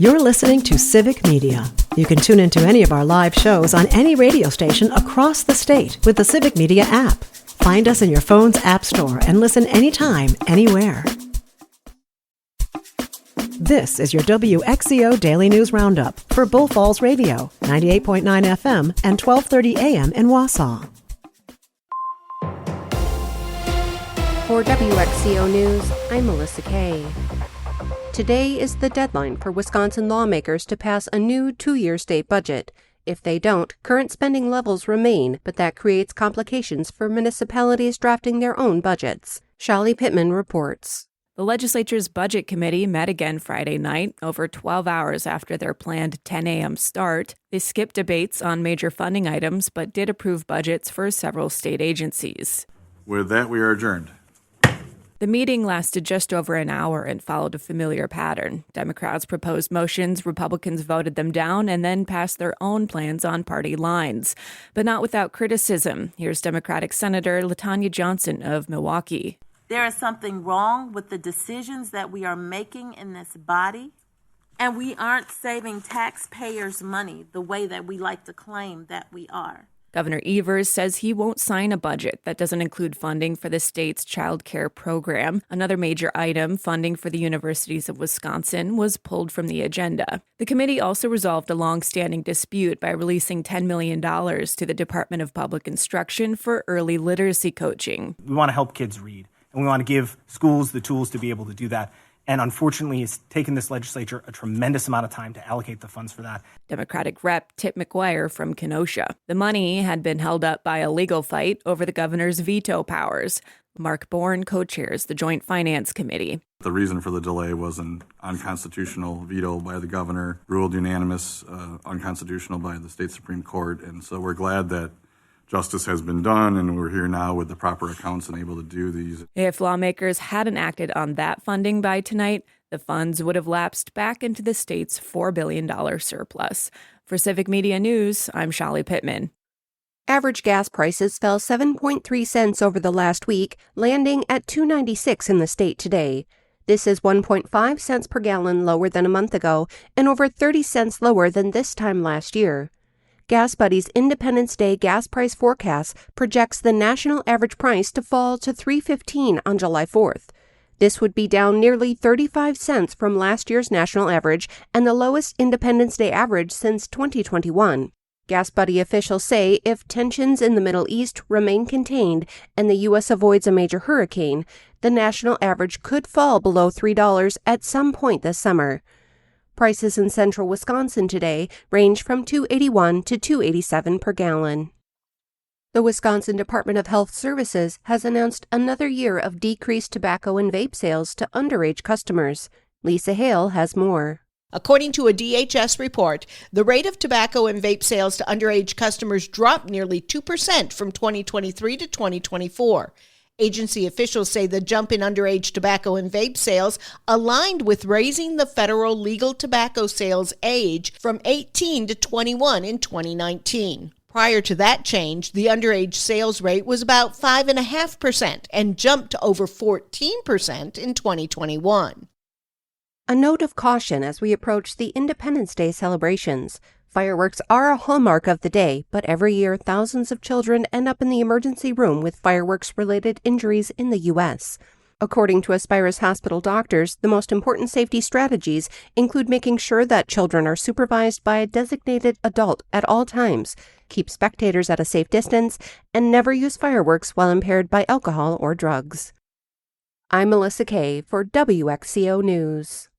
You're listening to Civic Media. You can tune into any of our live shows on any radio station across the state with the Civic Media app. Find us in your phone's app store and listen anytime, anywhere. This is your WXCO Daily News Roundup for Bull Falls Radio, 98.9 FM and 1230 AM in Wausau. For WXCO News, I'm Melissa Kay. Today is the deadline for Wisconsin lawmakers to pass a new 2-year state budget. If they don't, current spending levels remain, but that creates complications for municipalities drafting their own budgets. Shali Pittman reports. The legislature's Budget Committee met again Friday night, over 12 hours after their planned 10 a.m. start. They skipped debates on major funding items, but did approve budgets for several state agencies. With that, we are adjourned. The meeting lasted just over an hour and followed a familiar pattern. Democrats proposed motions, Republicans voted them down, and then passed their own plans on party lines. But not without criticism. Here's Democratic Senator LaTanya Johnson of Milwaukee. There is something wrong with the decisions that we are making in this body, and we aren't saving taxpayers' money the way that we like to claim that we are. Governor Evers says he won't sign a budget that doesn't include funding for the state's child care program. Another major item, funding for the universities of Wisconsin, was pulled from the agenda. The committee also resolved a long-standing dispute by releasing $10 million to the Department of Public Instruction for early literacy coaching. We want to help kids read, and we want to give schools the tools to be able to do that. And unfortunately, it's taken this legislature a tremendous amount of time to allocate the funds for that. Democratic Rep. Tip McGuire from Kenosha. The money had been held up by a legal fight over the governor's veto powers. Mark Bourne co-chairs the Joint Finance Committee. The reason for the delay was an unconstitutional veto by the governor, ruled unanimous, unconstitutional by the state Supreme Court. And so we're glad that justice has been done, and we're here now with the proper accounts and able to do these. If lawmakers hadn't acted on that funding by tonight, the funds would have lapsed back into the state's $4 billion surplus. For Civic Media News, I'm Shali Pittman. Average gas prices fell 7.3 cents over the last week, landing at $2.96 in the state today. This is 1.5 cents per gallon lower than a month ago and over 30 cents lower than this time last year. Gas Buddy's Independence Day gas price forecast projects the national average price to fall to $3.15 on July 4th. This would be down nearly 35 cents from last year's national average and the lowest Independence Day average since 2021. Gas Buddy officials say if tensions in the Middle East remain contained and the U.S. avoids a major hurricane, the national average could fall below $3 at some point this summer. Prices in central Wisconsin today range from $2.81 to $2.87 per gallon. The Wisconsin Department of Health Services has announced another year of decreased tobacco and vape sales to underage customers. Lisa Hale has more. According to a DHS report, the rate of tobacco and vape sales to underage customers dropped nearly 2% from 2023 to 2024. Agency officials say the jump in underage tobacco and vape sales aligned with raising the federal legal tobacco sales age from 18 to 21 in 2019. Prior to that change, the underage sales rate was about 5.5% and jumped to over 14% in 2021. A note of caution as we approach the Independence Day celebrations. Fireworks are a hallmark of the day, but every year thousands of children end up in the emergency room with fireworks-related injuries in the U.S. According to Aspirus Hospital doctors, the most important safety strategies include making sure that children are supervised by a designated adult at all times, keep spectators at a safe distance, and never use fireworks while impaired by alcohol or drugs. I'm Melissa Kay for WXCO News.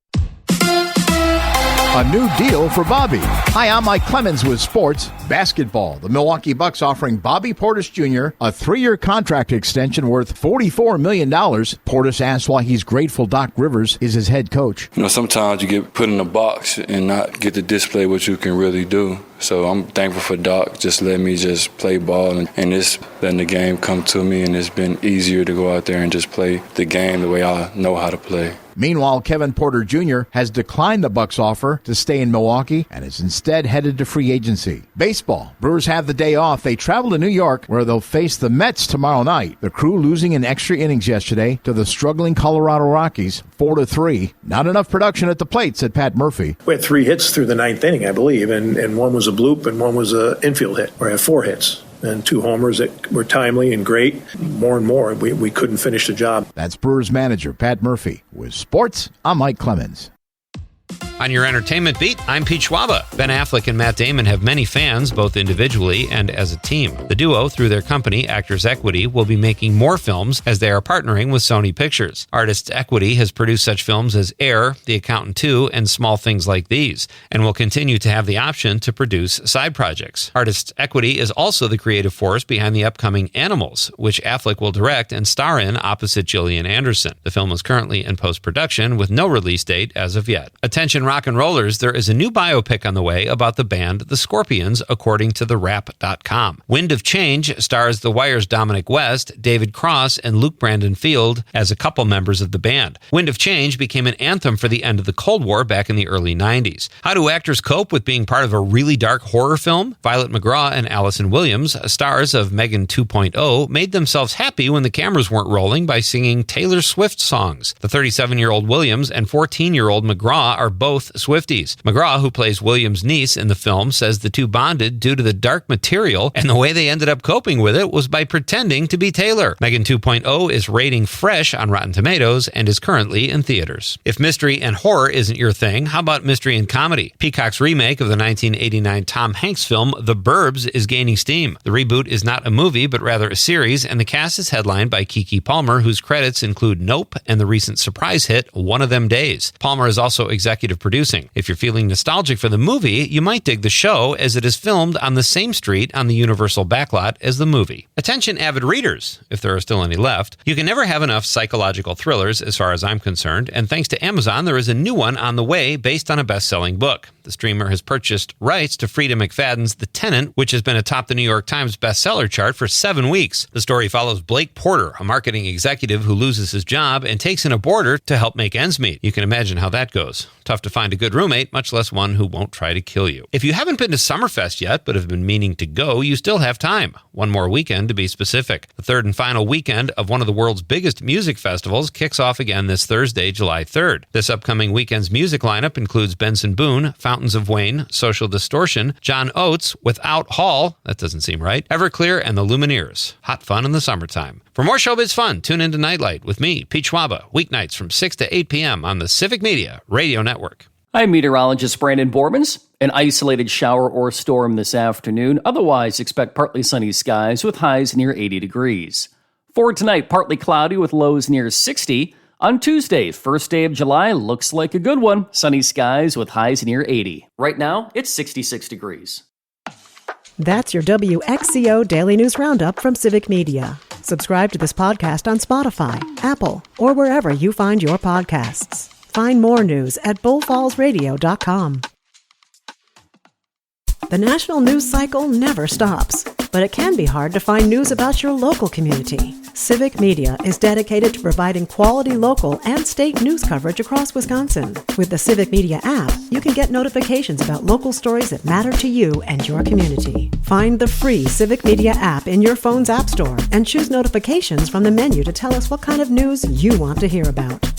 A new deal for Bobby. Hi, I'm Mike Clemens with sports basketball. The Milwaukee Bucks offering Bobby Portis Jr. a 3-year contract extension worth $44 million. Portis asks why he's grateful Doc Rivers is his head coach. You know, sometimes you get put in a box and not get to display what you can really do. So I'm thankful for Doc just letting me just play ball and just letting the game come to me, and it's been easier to go out there and just play the game the way I know how to play. Meanwhile, Kevin Porter Jr. has declined the Bucs' offer to stay in Milwaukee and is instead headed to free agency. Baseball. Brewers have the day off. They travel to New York, where they'll face the Mets tomorrow night. The Crew losing in extra innings yesterday to the struggling Colorado Rockies, 4-3. Not enough production at the plate, said Pat Murphy. We had 3 hits through the 9th inning, I believe, and one was a bloop and one was an infield hit, where I had 4 hits. And 2 homers that were timely and great. More and more, we couldn't finish the job. That's Brewers manager Pat Murphy. With sports, I'm Mike Clemens. On your entertainment beat, I'm Pete Schwaba. Ben Affleck and Matt Damon have many fans, both individually and as a team. The duo, through their company, Actors Equity, will be making more films as they are partnering with Sony Pictures. Artists Equity has produced such films as Air, The Accountant 2, and Small Things Like These, and will continue to have the option to produce side projects. Artists Equity is also the creative force behind the upcoming Animals, which Affleck will direct and star in opposite Gillian Anderson. The film is currently in post-production with no release date as of yet. Attention rock and rollers, there is a new biopic on the way about the band The Scorpions, according to TheWrap.com. Wind of Change stars The Wire's Dominic West, David Cross, and Luke Brandon Field as a couple members of the band. Wind of Change became an anthem for the end of the Cold War back in the early 90s. How do actors cope with being part of a really dark horror film? Violet McGraw and Allison Williams, stars of Megan 2.0, made themselves happy when the cameras weren't rolling by singing Taylor Swift songs. The 37-year-old Williams and 14-year-old McGraw are both Swifties. McGraw, who plays Williams' niece in the film, says the two bonded due to the dark material, and the way they ended up coping with it was by pretending to be Taylor. Megan 2.0 is rating fresh on Rotten Tomatoes and is currently in theaters. If mystery and horror isn't your thing, how about mystery and comedy? Peacock's remake of the 1989 Tom Hanks film The Burbs is gaining steam. The reboot is not a movie, but rather a series, and the cast is headlined by Keke Palmer, whose credits include Nope and the recent surprise hit One of Them Days. Palmer is also executive producing. If you're feeling nostalgic for the movie, you might dig the show, as it is filmed on the same street on the Universal backlot as the movie. Attention avid readers, if there are still any left. You can never have enough psychological thrillers as far as I'm concerned, and thanks to Amazon, there is a new one on the way based on a best-selling book. The streamer has purchased rights to Frida McFadden's The Tenant, which has been atop the New York Times bestseller chart for 7 weeks. The story follows Blake Porter, a marketing executive who loses his job and takes in a boarder to help make ends meet. You can imagine how that goes. Tough to find a good roommate, much less one who won't try to kill you. If you haven't been to Summerfest yet, but have been meaning to go, you still have time. One more weekend to be specific. The third and final weekend of one of the world's biggest music festivals kicks off again this Thursday, July 3rd. This upcoming weekend's music lineup includes Benson Boone, Fountains of Wayne, Social Distortion, John Oates, Without Hall, that doesn't seem right, Everclear, and the Lumineers. Hot fun in the summertime. For more showbiz fun, tune into Nightlight with me, Pete Schwaba, weeknights from 6 to 8 p.m. on the Civic Media Radio Network. I'm meteorologist Brandon Bormans. An isolated shower or storm this afternoon. Otherwise, expect partly sunny skies with highs near 80 degrees. For tonight, partly cloudy with lows near 60. On Tuesday, first day of July, looks like a good one. Sunny skies with highs near 80. Right now, it's 66 degrees. That's your WXCO Daily News Roundup from Civic Media. Subscribe to this podcast on Spotify, Apple, or wherever you find your podcasts. Find more news at bullfallsradio.com. The national news cycle never stops, but it can be hard to find news about your local community. Civic Media is dedicated to providing quality local and state news coverage across Wisconsin. With the Civic Media app, you can get notifications about local stories that matter to you and your community. Find the free Civic Media app in your phone's app store and choose notifications from the menu to tell us what kind of news you want to hear about.